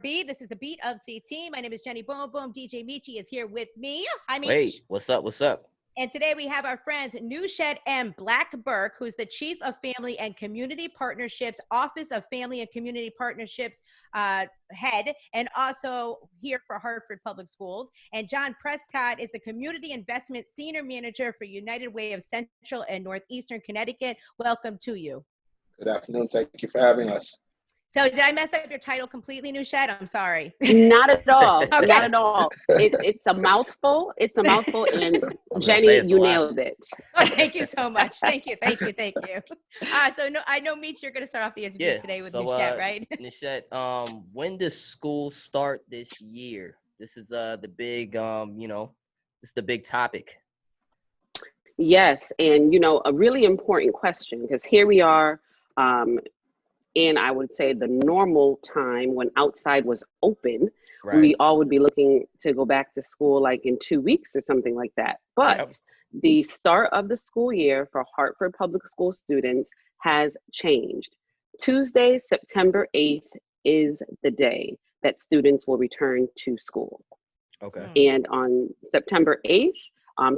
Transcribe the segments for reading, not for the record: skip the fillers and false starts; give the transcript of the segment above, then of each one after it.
Beat. This is the Beat of CT. My name is Jenny Boom Boom. DJ Meechie is here with me. Hi, Meech. Wait, what's up? What's up? And today we have our friends Nuchette M, Black-Burke, who's the Chief of Family and Community Partnerships, Office of Family and Community Partnerships head, and also here for Hartford Public Schools. And John Prescod is the Community Investment Senior Manager for United Way of Central and Northeastern Connecticut. Welcome to you. Good afternoon. Thank you for having us. So did I mess up your title completely, Nuchette? I'm sorry. Not at all. Okay. Not at all. It's a mouthful. It's a mouthful. And Jenny, you nailed it. Oh, thank you so much. Thank you. So I know, Meech, you're going to start off the interview today with Nuchette, right? Nuchette, when does school start this year? This is the big, this is the big topic. Yes. And, a really important question, because here we are, in, I would say, the normal time when outside was open, right. We all would be looking to go back to school like in 2 weeks or something like that. But the start of the school year for Hartford Public School students has changed. Tuesday, September 8th is the day that students will return to school. Okay. And on September 8th,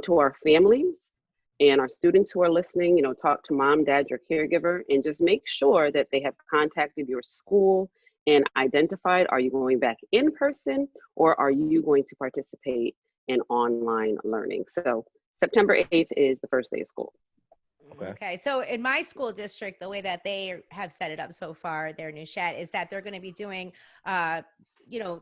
to our families, and our students who are listening, talk to mom, dad, your caregiver, and just make sure that they have contacted your school and identified, are you going back in person or are you going to participate in online learning? So September 8th is the first day of school. Okay. So in my school district, the way that they have set it up so far, their Nuchette, is that they're going to be doing,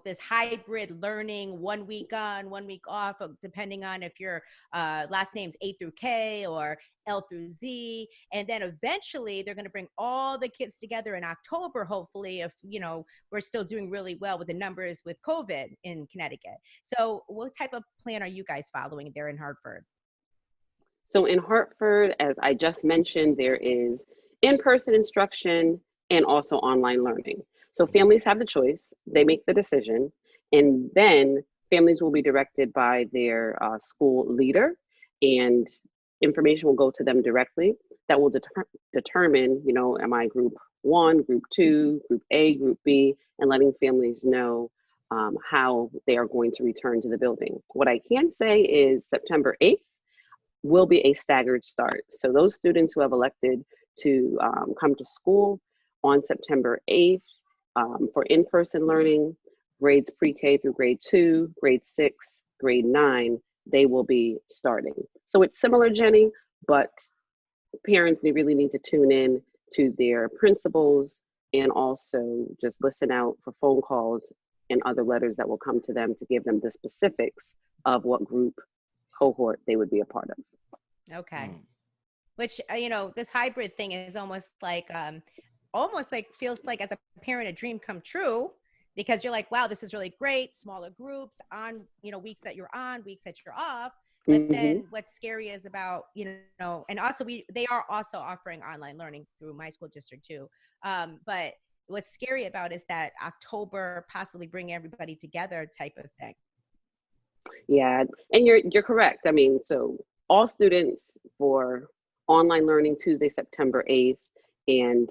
this hybrid learning, 1 week on, 1 week off, depending on if your last name's A through K or L through Z. And then eventually they're going to bring all the kids together in October, hopefully, if, we're still doing really well with the numbers with COVID in Connecticut. So what type of plan are you guys following there in Hartford? So in Hartford, as I just mentioned, there is in-person instruction and also online learning. So families have the choice, they make the decision, and then families will be directed by their school leader, and information will go to them directly that will determine, am I group 1, group 2, group A, group B, and letting families know how they are going to return to the building. What I can say is September 8th, will be a staggered start. So those students who have elected to come to school on September 8th for in-person learning, grades pre-K through grade 2, grade 6, grade 9, they will be starting. So it's similar, Jenny, but parents really need to tune in to their principals and also just listen out for phone calls and other letters that will come to them to give them the specifics of what group cohort they would be a part of. Okay. Which, this hybrid thing is almost like feels like as a parent, a dream come true, because you're like, wow, this is really great. Smaller groups on, weeks that you're on, weeks that you're off. But then what's scary is about, and also they are also offering online learning through my school district too. But what's scary about is that October possibly bring everybody together type of thing. Yeah, and you're correct. I mean, so all students for online learning Tuesday, September 8th, and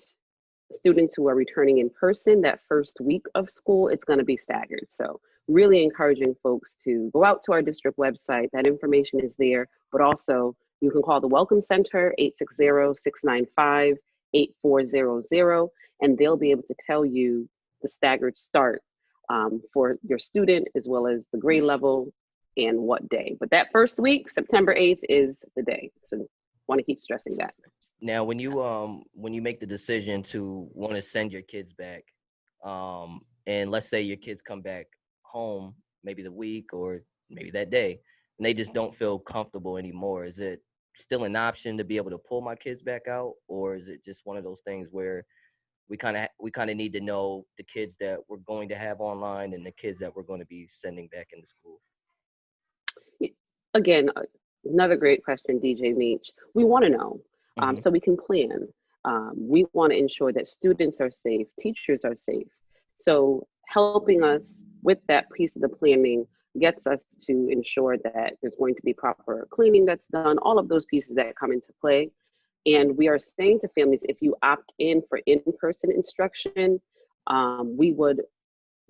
students who are returning in person that first week of school, it's going to be staggered. So really encouraging folks to go out to our district website. That information is there, but also you can call the Welcome Center, 860-695-8400, and they'll be able to tell you the staggered start for your student as well as the grade level and what day. But that first week, September 8th, is the day. So want to keep stressing that. Now, when you make the decision to want to send your kids back, and let's say your kids come back home maybe the week or maybe that day, and they just don't feel comfortable anymore, is it still an option to be able to pull my kids back out, or is it just one of those things where we kind of need to know the kids that we're going to have online and the kids that we're going to be sending back into school? Again, another great question, DJ Meech. We want to know so we can plan. We want to ensure that students are safe, teachers are safe. So helping us with that piece of the planning gets us to ensure that there's going to be proper cleaning that's done, all of those pieces that come into play. And we are saying to families, if you opt in for in-person instruction, we would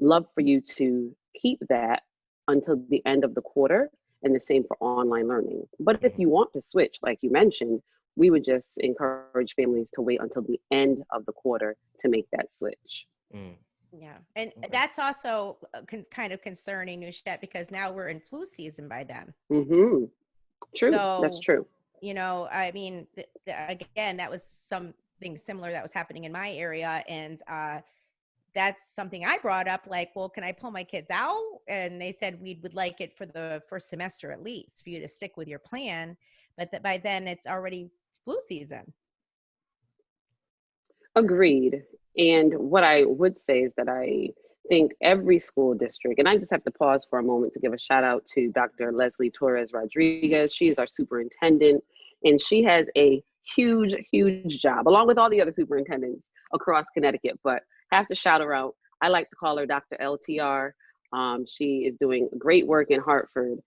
love for you to keep that until the end of the quarter, and the same for online learning. But if you want to switch, like you mentioned, we would just encourage families to wait until the end of the quarter to make that switch. Mm. Yeah. And Okay. that's also kind of concerning, Nuchette, because now we're in flu season by then. Mm-hmm. True. That's So, true. you know, I mean, again, that was something similar that was happening in my area. And that's something I brought up, like, well, can I pull my kids out? And they said we would like it for the first semester at least for you to stick with your plan. But by then it's already flu season. Agreed. And what I would say is that I think every school district, and I just have to pause for a moment to give a shout out to Dr. Leslie Torres Rodriguez. She is our superintendent, and she has a huge, huge job, along with all the other superintendents across Connecticut. But have to shout her out. I like to call her Dr. LTR. She is doing great work in Hartford,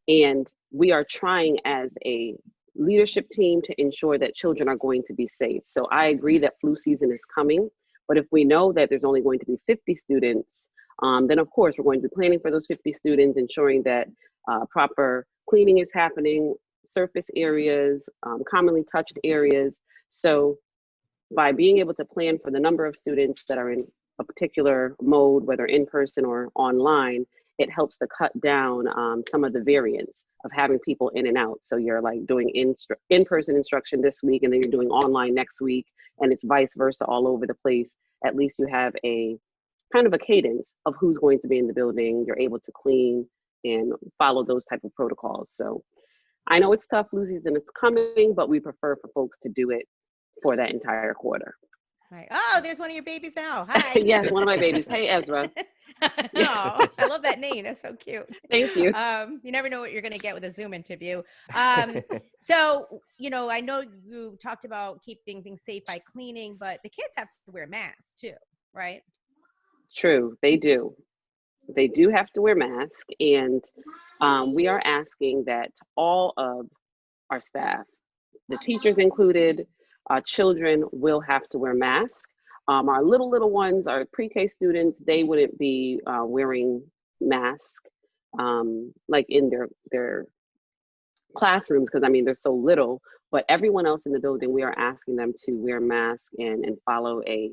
and we are trying as a leadership team to ensure that children are going to be safe. So I agree that flu season is coming, but if we know that there's only going to be 50 students, then of course we're going to be planning for those 50 students, ensuring that proper cleaning is happening, surface areas, commonly touched areas. So by being able to plan for the number of students that are in a particular mode, whether in person or online, it helps to cut down some of the variance of having people in and out. So you're like doing in-person instruction this week, and then you're doing online next week, and it's vice versa all over the place. At least you have a kind of a cadence of who's going to be in the building. You're able to clean and follow those type of protocols. So I know it's tough, flu season is coming, but we prefer for folks to do it for that entire quarter. Right. Oh, there's one of your babies now. Hi. Yes, one of my babies. Hey, Ezra. Oh, I love that name. That's so cute. Thank you. You never know what you're going to get with a Zoom interview. So, you know, I know you talked about keeping things safe by cleaning, but the kids have to wear masks too, right? True, they do. They do have to wear masks, and we are asking that all of our staff, the teachers included, children will have to wear masks. Our little ones, our pre-K students, they wouldn't be wearing masks like in their classrooms, because I mean they're so little. But everyone else in the building, we are asking them to wear masks and follow a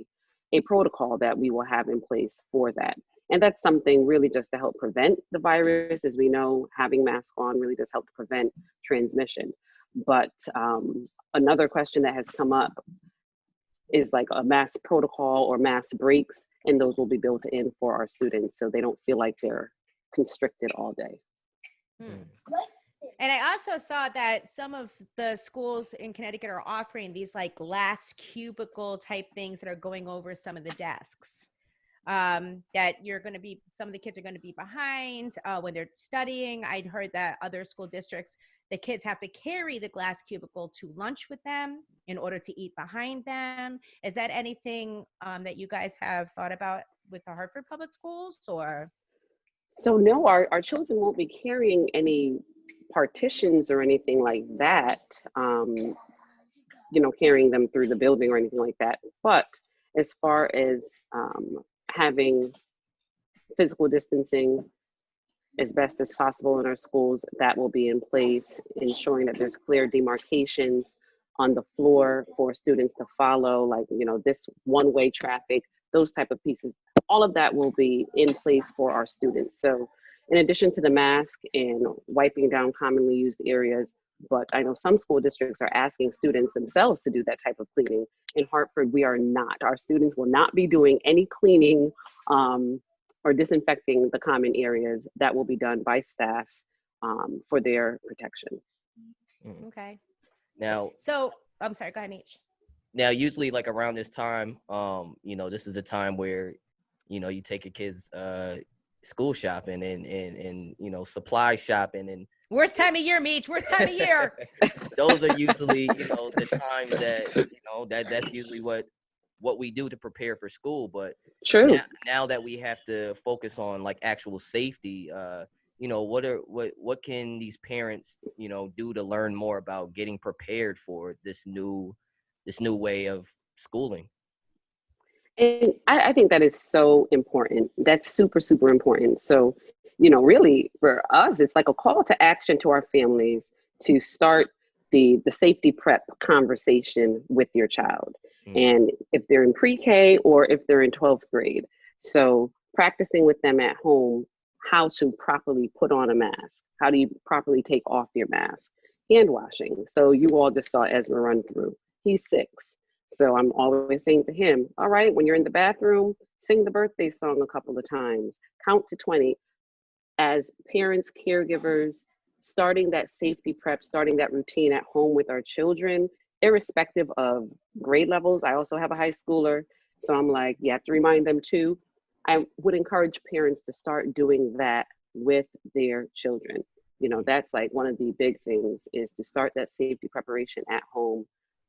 protocol that we will have in place for that. And that's something really just to help prevent the virus. As we know, having masks on really does help to prevent transmission. But another question that has come up is like a mask protocol or mask breaks, and those will be built in for our students so they don't feel like they're constricted all day. And I also saw that some of the schools in Connecticut are offering these like glass cubicle type things that are going over some of the desks. That you're going to be, some of the kids are going to be behind when they're studying. I'd heard that other school districts, the kids have to carry the glass cubicle to lunch with them in order to eat behind them. Is that anything that you guys have thought about with the Hartford Public Schools, or? So no, our children won't be carrying any partitions or anything like that, carrying them through the building or anything like that. But as far as having physical distancing as best as possible in our schools, that will be in place, ensuring that there's clear demarcations on the floor for students to follow, like, this one-way traffic, those type of pieces. All of that will be in place for our students. So in addition to the mask and wiping down commonly used areas, but I know some school districts are asking students themselves to do that type of cleaning. In Hartford, we are not. Our students will not be doing any cleaning or disinfecting the common areas. That will be done by staff for their protection. Okay. Now, So I'm sorry, go ahead, Meech. Now, usually like around this time, this is the time where, you take your kids school shopping and supply shopping and worst time of year, Meech. Worst time of year. Those are usually, the times that, that's usually what we do to prepare for school. But True. Now that we have to focus on like actual safety, what can these parents, do to learn more about getting prepared for this new way of schooling? And I think that is so important. That's super, super important. So, really for us, it's like a call to action to our families to start the safety prep conversation with your child. And if they're in pre-K or if they're in 12th grade. So practicing with them at home how to properly put on a mask. How do you properly take off your mask? Hand washing. So you all just saw Ezra run through. He's 6. So I'm always saying to him, all right, when you're in the bathroom, sing the birthday song a couple of times, count to 20. As parents, caregivers, starting that safety prep, starting that routine at home with our children, irrespective of grade levels. I also have a high schooler. So I'm like, you have to remind them too. I would encourage parents to start doing that with their children. That's like one of the big things is to start that safety preparation at home,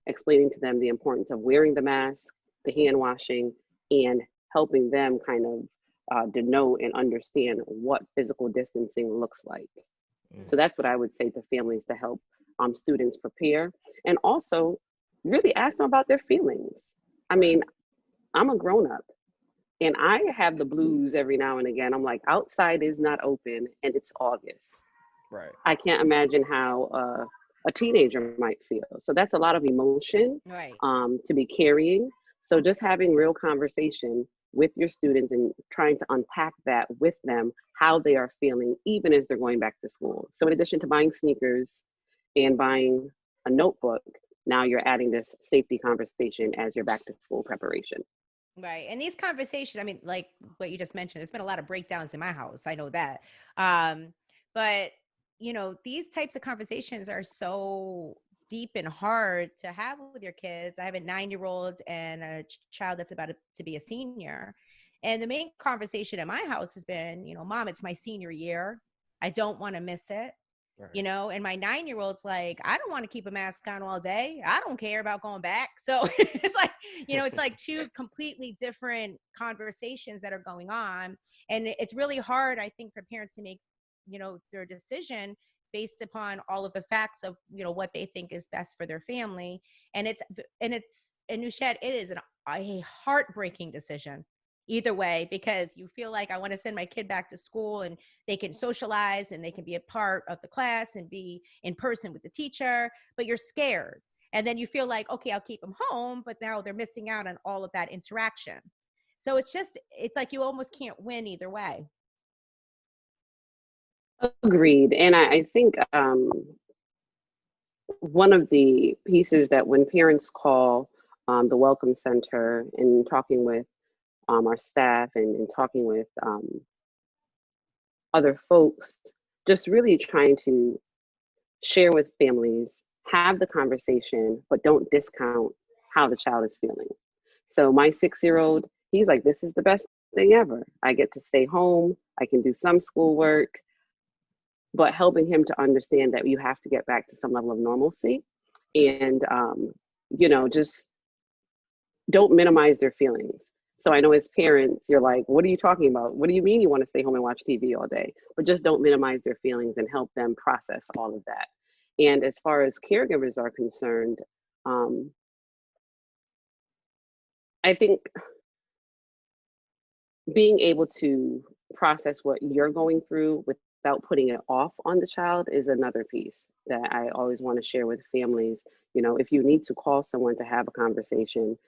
explaining to them the importance of wearing the mask, the hand washing, and helping them kind of denote and understand what physical distancing looks like. So that's what I would say to families to help students prepare, and also really ask them about their feelings. I mean, I'm a grown-up and I have the blues every now and again. I'm like, outside is not open and it's August. Right. I can't imagine how a teenager might feel. So that's a lot of emotion Right. To be carrying. So just having real conversation with your students and trying to unpack that with them, how they are feeling, even as they're going back to school. So in addition to buying sneakers and buying a notebook, now you're adding this safety conversation as your back to school preparation. Right. And these conversations, I mean, like what you just mentioned, there's been a lot of breakdowns in my house. I know that. But these types of conversations are so deep and hard to have with your kids. I have a 9-year-old and a child that's about to be a senior. And the main conversation in my house has been, Mom, it's my senior year. I don't want to miss it. Right. And my 9-year-old's like, I don't want to keep a mask on all day. I don't care about going back. So it's like, it's like 2 completely different conversations that are going on. And it's really hard, I think, for parents to make, their decision based upon all of the facts of, what they think is best for their family. And Nuchette, it is a heartbreaking decision either way, because you feel like I want to send my kid back to school and they can socialize and they can be a part of the class and be in person with the teacher, but you're scared. And then you feel like, okay, I'll keep them home, but now they're missing out on all of that interaction. So it's like you almost can't win either way. Agreed. And I think one of the pieces that when parents call the Welcome Center and talking with our staff and talking with other folks, just really trying to share with families, have the conversation, but don't discount how the child is feeling. So my 6-year-old, he's like, this is the best thing ever. I get to stay home. I can do some schoolwork, but helping him to understand that you have to get back to some level of normalcy and, just don't minimize their feelings. So I know as parents, you're like, what are you talking about? What do you mean you want to stay home and watch TV all day? But just don't minimize their feelings and help them process all of that. And as far as caregivers are concerned, I think being able to process what you're going through without putting it off on the child is another piece that I always want to share with families. If you need to call someone to have a conversation,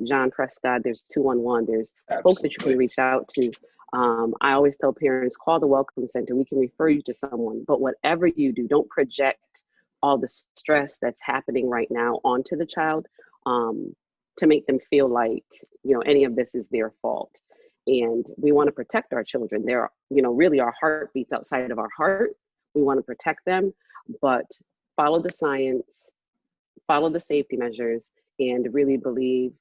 John Prescod, there's 211, there's folks that you can reach out to. I always tell parents, call the Welcome Center. We can refer you to someone, but whatever you do, don't project all the stress that's happening right now onto the child to make them feel like, any of this is their fault. And we want to protect our children. They're, really our heartbeats outside of our heart. We want to protect them, but follow the science, follow the safety measures, and really believe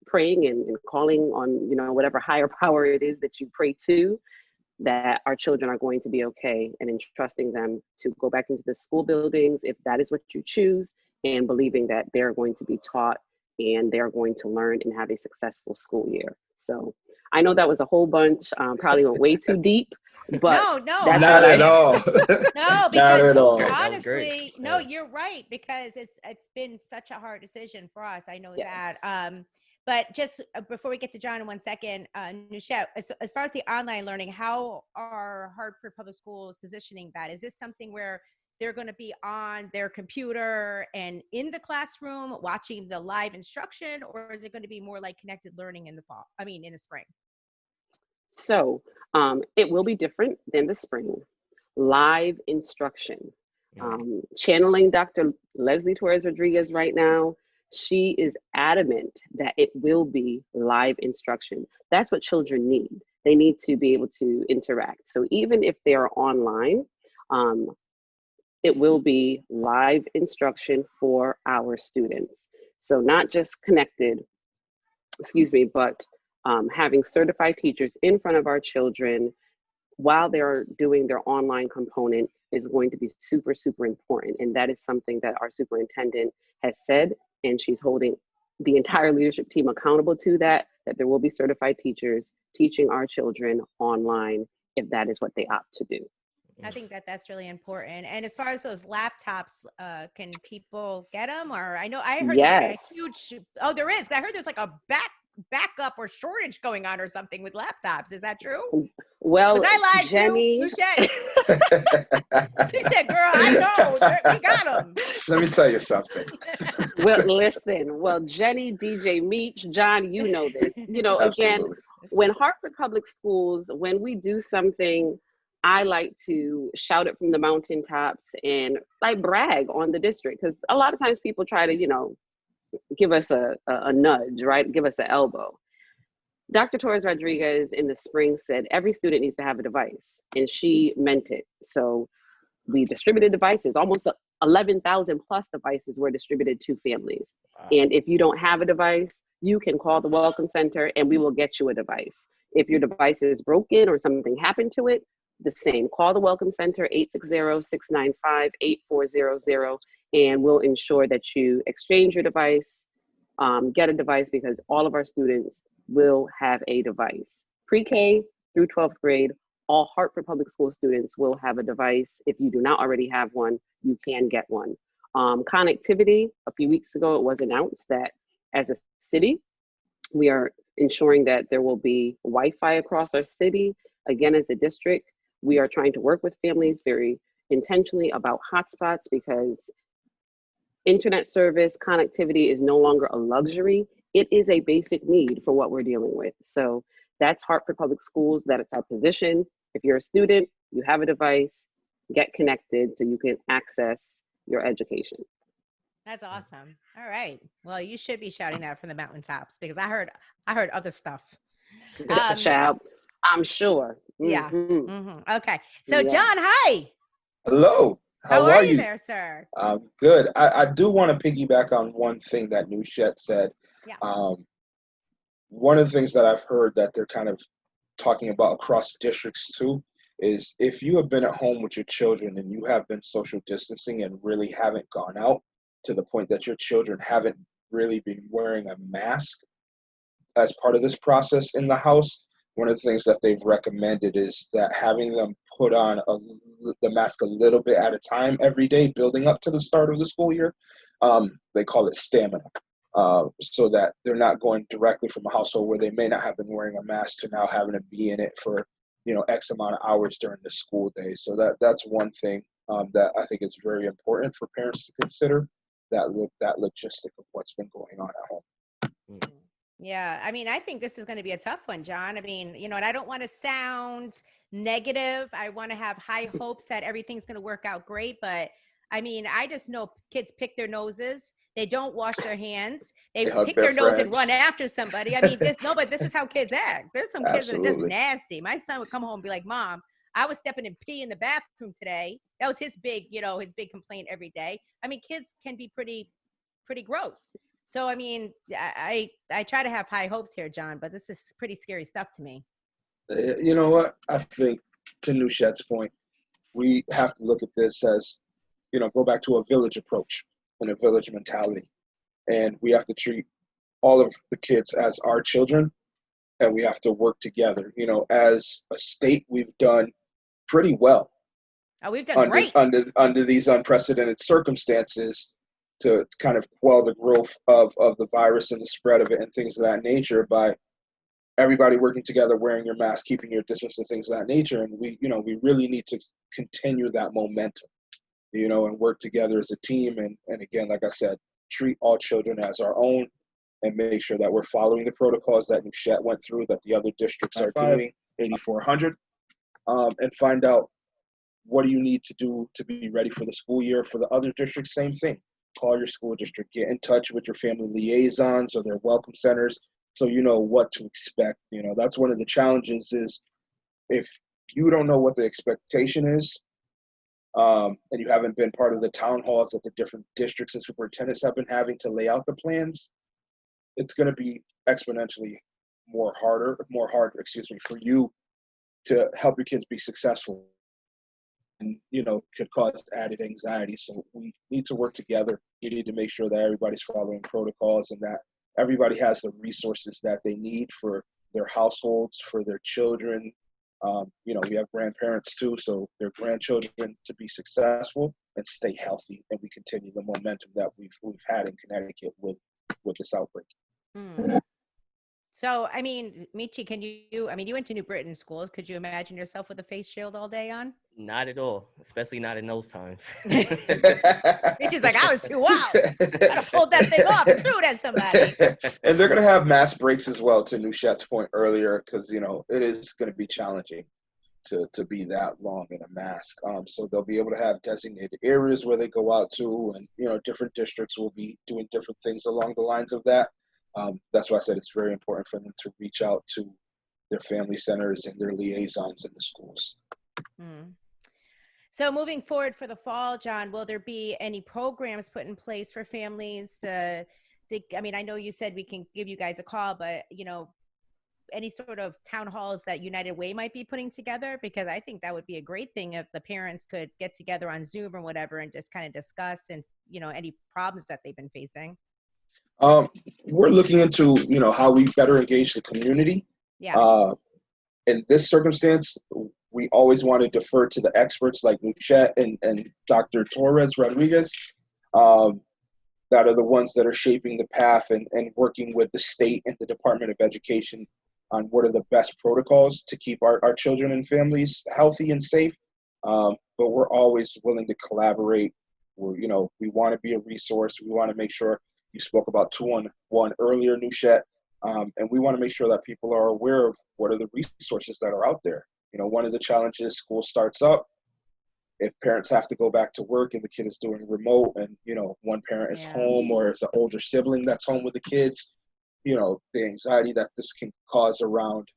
praying and calling on, whatever higher power it is that you pray to, that our children are going to be okay, and entrusting them to go back into the school buildings if that is what you choose, and believing that they're going to be taught and they're going to learn and have a successful school year. So I know that was a whole bunch, probably went way too deep, but no, not at all. No, Not because at all. honestly, no, Yeah. you're right, because it's been such a hard decision for us. I know Yes. that. But just before we get to John in 1 second, Nuchette, as far as the online learning, how are Hartford Public Schools positioning that? Is this something where they're going to be on their computer and in the classroom watching the live instruction, or is it going to be more like connected learning in the fall? I mean, in the spring? So it will be different than the spring. Live instruction. Channeling Dr. Leslie Torres Rodriguez right now, she is adamant that it will be live instruction. That's what children need. They need to be able to interact. So even if they are online, it will be live instruction for our students. So not just connected, but having certified teachers in front of our children while they're doing their online component is going to be super, super important. And that is something that our superintendent has said, and she's holding the entire leadership team accountable to that there will be certified teachers teaching our children online if that is what they opt to do. I think that's really important. And as far as those laptops, can people get them? Or I heard Yes. there's like a huge, there is. I heard there's like a backup or shortage going on or something with laptops. Is that true? Well, was I lied Jenny, to? She said, girl, I know. We got them. Let me tell you something. Well, listen. Well, Jenny, DJ Meech, John, you know this. You know, again, Absolutely. when Hartford Public Schools, when we do something, I like to shout it from the mountaintops and like brag on the district, because a lot of times people try to, give us a nudge, right? Give us an elbow. Dr. Torres Rodriguez in the spring said every student needs to have a device, and she meant it. So we distributed devices, almost 11,000 plus devices were distributed to families. Wow. And if you don't have a device, you can call the Welcome Center and we will get you a device. If your device is broken or something happened to it, the same. Call the Welcome Center, 860-695-8400, and we'll ensure that you exchange your device, get a device, because all of our students will have a device. Pre-K through 12th grade, all Hartford Public School students will have a device. If you do not already have one, you can get one. Connectivity, a few weeks ago, it was announced that as a city, we are ensuring that there will be Wi-Fi across our city. Again, as a district, we are trying to work with families very intentionally about hotspots, because internet service connectivity is no longer a luxury. It is a basic need for what we're dealing with. So that's Hartford Public Schools. That is our position. If you're a student, you have a device, get connected so you can access your education. That's awesome. All right. Well, you should be shouting that from the mountaintops, because I heard other stuff. Child, I'm sure. Yeah. Mhm. Mm-hmm. Okay. So, Yeah. John, hi. Hello. How are you there, sir? Good. I do want to piggyback on one thing that Nuchette said. Yeah. One of the things that I've heard that they're kind of talking about across districts too is if you have been at home with your children and you have been social distancing and really haven't gone out to the point that your children haven't really been wearing a mask as part of this process in the house, one of the things that they've recommended is that having them put on the mask a little bit at a time every day, building up to the start of the school year. They call it stamina, so that they're not going directly from a household where they may not have been wearing a mask to now having to be in it for X amount of hours during the school day. So that's one thing that I think is very important for parents to consider, that logistic of what's been going on at home. Yeah, I mean, I think this is going to be a tough one, John. I mean, and I don't want to sound negative. I want to have high hopes that everything's going to work out great. But I mean, I just know kids pick their noses. They don't wash their hands. They pick their nose and run after somebody. I mean, but this is how kids act. There's some kids that are just nasty. My son would come home and be like, Mom, I was stepping in pee in the bathroom today. That was his big complaint every day. I mean, kids can be pretty gross. So, I mean, I try to have high hopes here, John, but this is pretty scary stuff to me. You know what? I think, to Nuchette's point, we have to look at this as, go back to a village approach and a village mentality. And we have to treat all of the kids as our children, and we have to work together. As a state, we've done pretty well. Oh, we've done great. Under these unprecedented circumstances. to kind of quell the growth of the virus and the spread of it and things of that nature by everybody working together, wearing your mask, keeping your distance and things of that nature. And we really need to continue that momentum, and work together as a team. And again, like I said, treat all children as our own and make sure that we're following the protocols that Nuchette went through, that the other districts are doing, 8400, and find out what do you need to do to be ready for the school year. For the other districts, same thing. Call your school district, get in touch with your family liaisons or their welcome centers so you know what to expect. That's one of the challenges is if you don't know what the expectation is, and you haven't been part of the town halls that the different districts and superintendents have been having to lay out the plans, it's going to be exponentially more harder, for you to help your kids be successful, and could cause added anxiety. So we need to work together. We need to make sure that everybody's following protocols and that everybody has the resources that they need for their households, for their children. We have grandparents too, so their grandchildren to be successful and stay healthy, and we continue the momentum that we've had in Connecticut with this outbreak. So, I mean, Meechie, you went to New Britain schools. Could you imagine yourself with a face shield all day on? Not at all, especially not in those times. Meechie's like, I was too wild. I'd have pulled that thing off and threw it at somebody. And they're going to have mask breaks as well, to Nuchette's point earlier, because, it is going to be challenging to be that long in a mask. So they'll be able to have designated areas where they go out to, and, different districts will be doing different things along the lines of that. That's why I said it's very important for them to reach out to their family centers and their liaisons in the schools. So moving forward for the fall, John, will there be any programs put in place for families to I know you said we can give you guys a call, but, any sort of town halls that United Way might be putting together? Because I think that would be a great thing if the parents could get together on Zoom or whatever and just kind of discuss and, any problems that they've been facing. We're looking into, how we better engage the community. Yeah. In this circumstance, we always want to defer to the experts like Nuchette and Dr. Torres Rodriguez, that are the ones that are shaping the path and working with the state and the Department of Education on what are the best protocols to keep our children and families healthy and safe. But we're always willing to collaborate. We want to be a resource. We want to make sure. You spoke about 2-on-1 earlier, Nuchette, and we want to make sure that people are aware of what are the resources that are out there. One of the challenges, school starts up. If parents have to go back to work and the kid is doing remote and, one parent is home or it's an older sibling that's home with the kids, the anxiety that this can cause around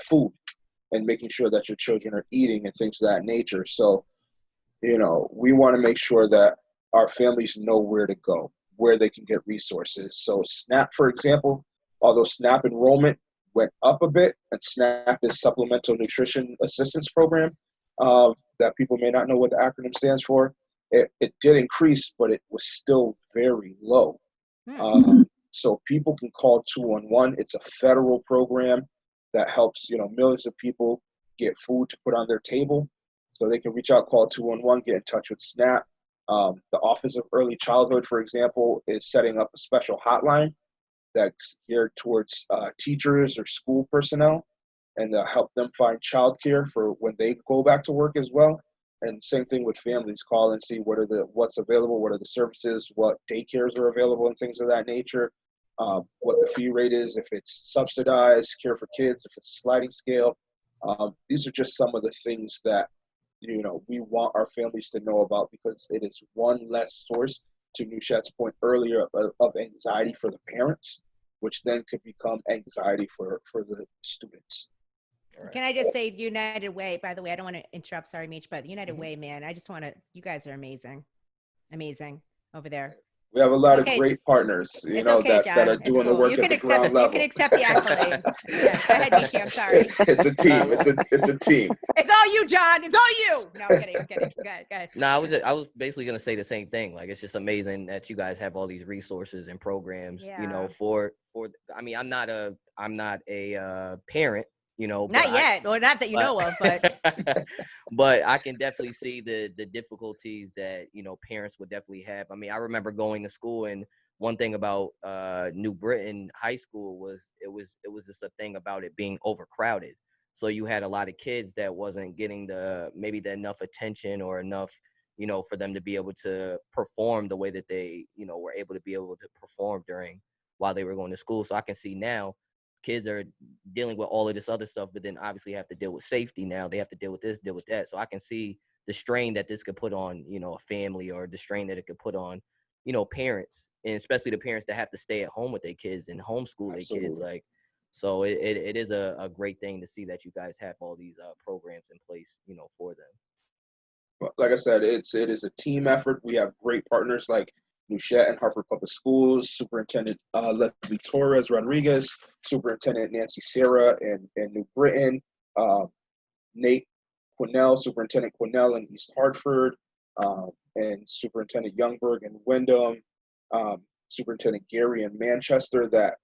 food and making sure that your children are eating and things of that nature. So, we want to make sure that our families know where to go, where they can get resources. So SNAP, for example, although SNAP enrollment went up a bit, and SNAP is Supplemental Nutrition Assistance Program, that people may not know what the acronym stands for. It did increase, but it was still very low. So people can call 2-on-1. It's a federal program that helps, millions of people get food to put on their table. So they can reach out, call 2-on-1, get in touch with SNAP. The Office of Early Childhood, for example, is setting up a special hotline that's geared towards teachers or school personnel and help them find childcare for when they go back to work as well. And same thing with families, call and see what's available, what are the services, what daycares are available and things of that nature, what the fee rate is, if it's subsidized, care for kids, if it's sliding scale. These are just some of the things that we want our families to know about, because it is one less source, to Nuchette's point earlier, of anxiety for the parents, which then could become anxiety for the students. Right. Can I just say United Way, by the way, I don't want to interrupt, sorry, Meech, but United Way, man, you guys are amazing. Amazing over there. We have a lot of great partners, that are doing the work at the ground level. You can accept the accolade. Yeah, go ahead, Meechie, I'm sorry. It's a team. It's a team. It's all you, John. It's all you. No, I'm kidding. Go ahead. No, I was basically gonna say the same thing. Like, it's just amazing that you guys have all these resources and programs. Yeah. For I mean, I'm not a parent, you know, Not yet, or not that you know of, but but I can definitely see the difficulties that, you know, parents would definitely have. I mean, I remember going to school, and one thing about New Britain High School was it was just a thing about it being overcrowded. So you had a lot of kids that wasn't getting maybe the enough attention or enough, you know, for them to be able to perform the way that they, you know, were able to perform while they were going to school. So I can see now kids are dealing with all of this other stuff, but then obviously have to deal with safety now. They have to deal with this, deal with that. So I can see the strain that this could put on, you know, a family, or the strain that it could put on, you know, parents, and especially the parents that have to stay at home with their kids and homeschool their kids. Like, so it is a great thing to see that you guys have all these programs in place, you know, for them. Like I said, it is a team effort. We have great partners like Nuchette and Hartford Public Schools, Superintendent Leslie Torres Rodriguez, Superintendent Nancy Serra in New Britain, Nate Quinnell, Superintendent Quinnell in East Hartford, and Superintendent Youngberg in Wyndham, Superintendent Gary in Manchester. That,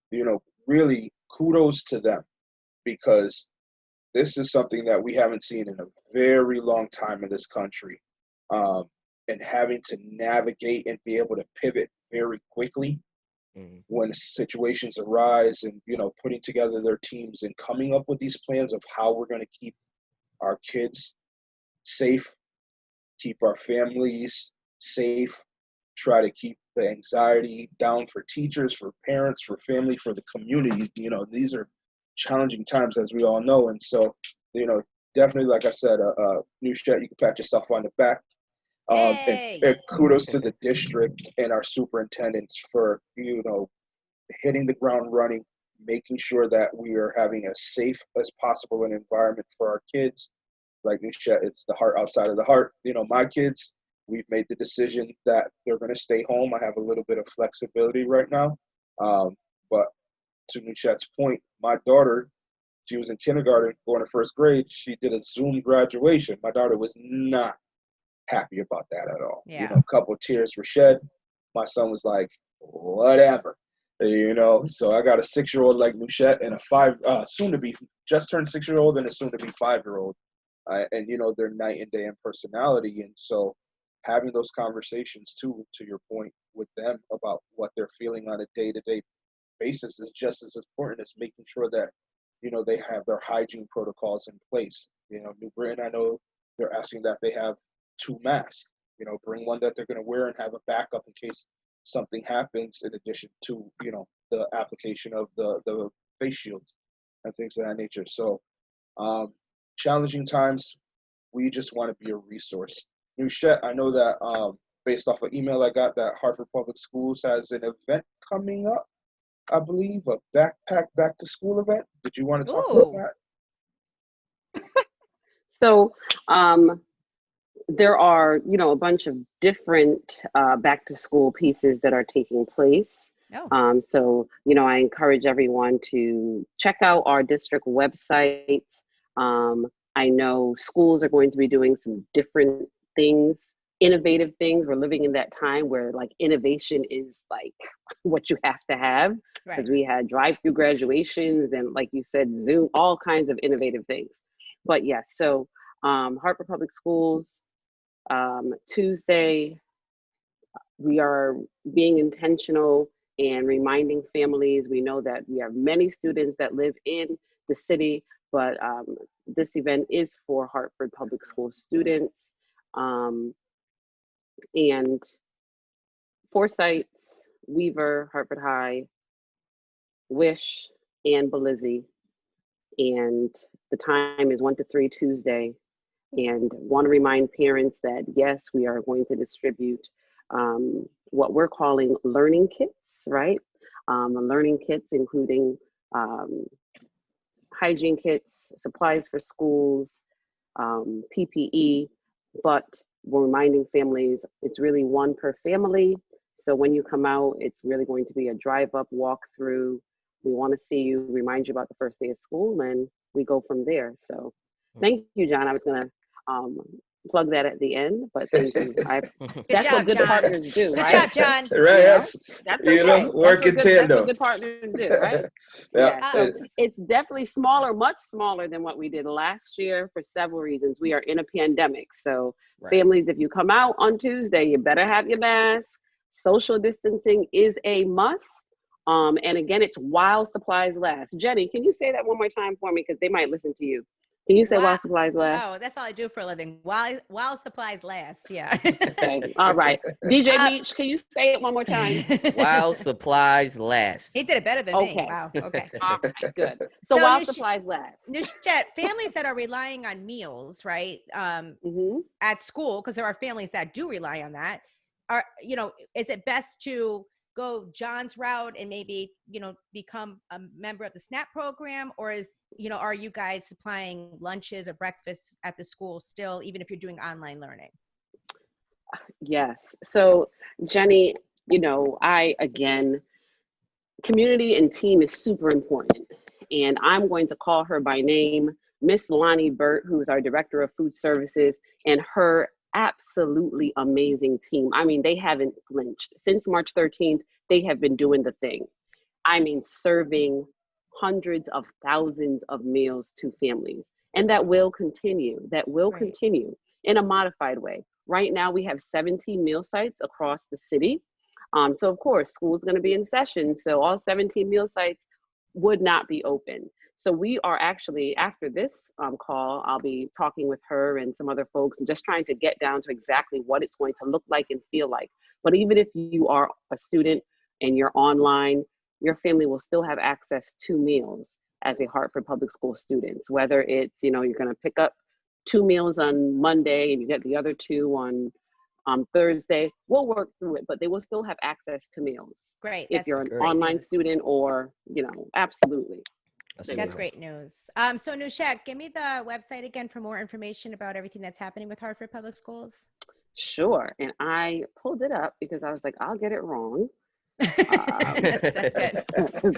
you know, really kudos to them, because this is something that we haven't seen in a very long time in this country. And having to navigate and be able to pivot very quickly when situations arise, and, you know, putting together their teams and coming up with these plans of how we're going to keep our kids safe, keep our families safe, try to keep the anxiety down for teachers, for parents, for family, for the community. You know, these are challenging times, as we all know. And so, you know, definitely, like I said, Nuchette, you can pat yourself on the back. And kudos to the district and our superintendents for, you know, hitting the ground running, making sure that we are having as safe as possible an environment for our kids. Like Nuchette, it's the heart outside of the heart. You know, my kids, we've made the decision that they're going to stay home. I have a little bit of flexibility right now. But to Nuchette's point, my daughter, she was in kindergarten going to first grade. She did a Zoom graduation. My daughter was not happy about that at all. Yeah. You know, a couple of tears were shed. My son was like, whatever, you know. So I got a 6-year-old like Nuchette and a soon to be just turned 6-year-old and a soon to be 5-year-old. And, you know, they're night and day in personality. And so having those conversations too, to your point, with them about what they're feeling on a day-to-day basis is just as important as making sure that, you know, they have their hygiene protocols in place. You know, New Britain, I know they're asking that they have 2 masks, you know, bring one that they're going to wear and have a backup in case something happens, in addition to, you know, the application of the face shields and things of that nature. So challenging times, we just want to be a resource. Nuchette, I know that based off an email I got, that Hartford Public Schools has an event coming up, I believe, a backpack back to school event. Did you want to talk about that? So there are, you know, a bunch of different back to school pieces that are taking place. So, you know, I encourage everyone to check out our district websites. I know schools are going to be doing some different things, innovative things. We're living in that time where, like, innovation is like what you have to have, because we had drive-through graduations and, like you said, Zoom, all kinds of innovative things. But yes, so Hartford Public Schools, Tuesday, we are being intentional and reminding families. We know that we have many students that live in the city, but this event is for Hartford Public School students. And Forsyths, Weaver, Hartford High, Wish, and Belize. And the time is 1 to 3 Tuesday. And want to remind parents that, yes, we are going to distribute what we're calling learning kits, right? Learning kits, including hygiene kits, supplies for schools, PPE, but we're reminding families it's really 1 per family. So when you come out, it's really going to be a drive-up, walk-through. We want to see you, remind you about the first day of school, and we go from there. So thank you, John. I was going to plug that at the end, but thank you. That's job, what good John. partners do, Good right? job, John. Right. You know? That's, That's you okay. know, work in That's tandem. what good partners do, right? Yeah. Yeah. So it's definitely smaller, much smaller than what we did last year for several reasons. We are in a pandemic. So Right. families, if you come out on Tuesday, you better have your mask. Social distancing is a must. And again, it's while supplies last. Jenny, can you say that one more time for me? Because they might listen to you. Can you say while supplies last? Oh, that's all I do for a living. While supplies last. Yeah. Okay. All right. DJ Meech, can you say it one more time? While supplies last. He did it better than Okay. me. Wow. Okay. All right. Good. So while supplies last. Nuchette, families that are relying on meals, right? At school, because there are families that do rely on that. Is it best to go John's route and maybe, become a member of the SNAP program, or are you guys supplying lunches or breakfasts at the school still, even if you're doing online learning? Yes. So Jenny, community and team is super important. And I'm going to call her by name, Miss Lonnie Burt, who's our Director of Food Services, and her absolutely amazing team. I mean, they haven't flinched. Since March 13th, they have been doing the thing. I mean, serving hundreds of thousands of meals to families. And that will continue. That will continue in a modified way. Right now, we have 17 meal sites across the city. So of course, school's going to be in session. So all 17 meal sites would not be open. So we are actually, after this call, I'll be talking with her and some other folks and just trying to get down to exactly what it's going to look like and feel like. But even if you are a student and you're online, your family will still have access to meals as a Hartford Public School student. Whether it's, you're going to pick up 2 meals on Monday and you get the other 2 on Thursday, we'll work through it, but they will still have access to meals. Great. If you're an online student or, absolutely. That's great news. So Nuchette, give me the website again for more information about everything that's happening with Hartford Public Schools. Sure. And I pulled it up because I was like, I'll get it wrong. That's good.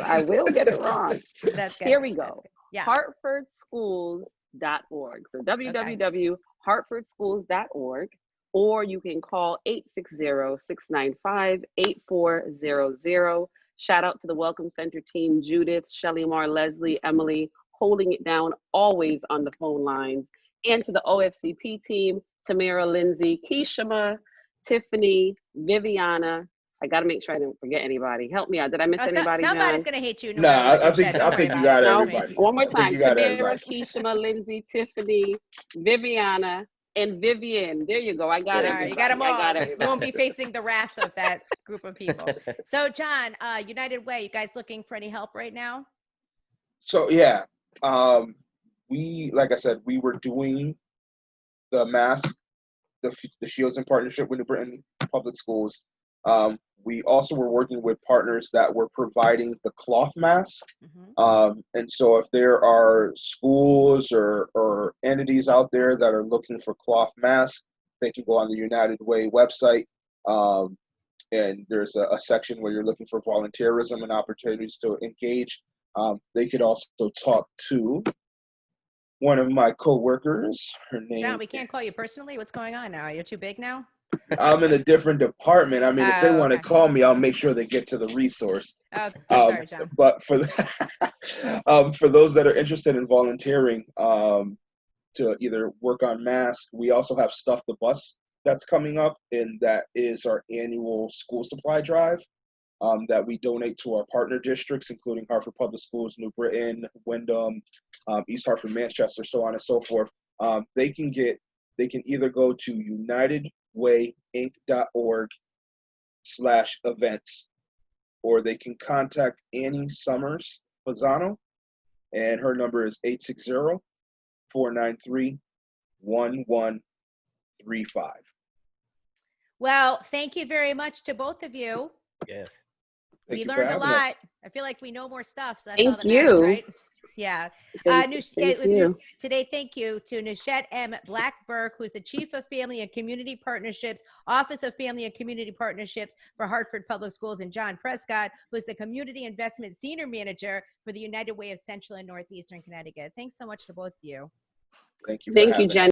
I will get it wrong. That's good. Here we go. Yeah. hartfordschools.org. So www.hartfordschools.org. Or you can call 860-695-8400. Shout out to the Welcome Center team, Judith, Shelly Mar, Leslie, Emily, holding it down, always on the phone lines. And to the OFCP team, Tamara, Lindsay, Kishima, Tiffany, Viviana. I got to make sure I didn't forget anybody. Help me out. Did I miss anybody, Somebody's John? going to hate you. No, I think you got everybody. One more time. Tamara, Kishima, Lindsay, Tiffany, Viviana, and Vivian. There you go. I got it. You got them all. You won't be facing the wrath of that group of people. So, John, United Way, you guys looking for any help right now? So, yeah. Like I said, we were doing the mask, the shields in partnership with New Britain Public Schools. We also were working with partners that were providing the cloth mask. And so if there are schools or entities out there that are looking for cloth masks, they can go on the United Way website. And there's a section where you're looking for volunteerism and opportunities to engage. They could also talk to one of my co-workers. Her name. John, we can't call you personally. What's going on now? You're too big now? I'm in a different department. I mean, if they want to call me, I'll make sure they get to the resource. Sorry, John. But for for those that are interested in volunteering to either work on masks, we also have Stuff the Bus that's coming up, and that is our annual school supply drive that we donate to our partner districts, including Hartford Public Schools, New Britain, Wyndham, East Hartford, Manchester, so on and so forth. They can either go to unitedwayinc.org/events, or they can contact Annie Summers Fasano, and her number is 860-493-1135. Well, thank you very much to both of you. Yes. We learned a lot. I feel like we know more stuff. So that's Thank all that matters, right? Yeah. Today, thank you to Nuchette M. Black-Burke, who is the Chief of Family and Community Partnerships, Office of Family and Community Partnerships for Hartford Public Schools, and John Prescod, who is the Community Investment Senior Manager for the United Way of Central and Northeastern Connecticut. Thanks so much to both of you. Thank you. Thank you, Jen.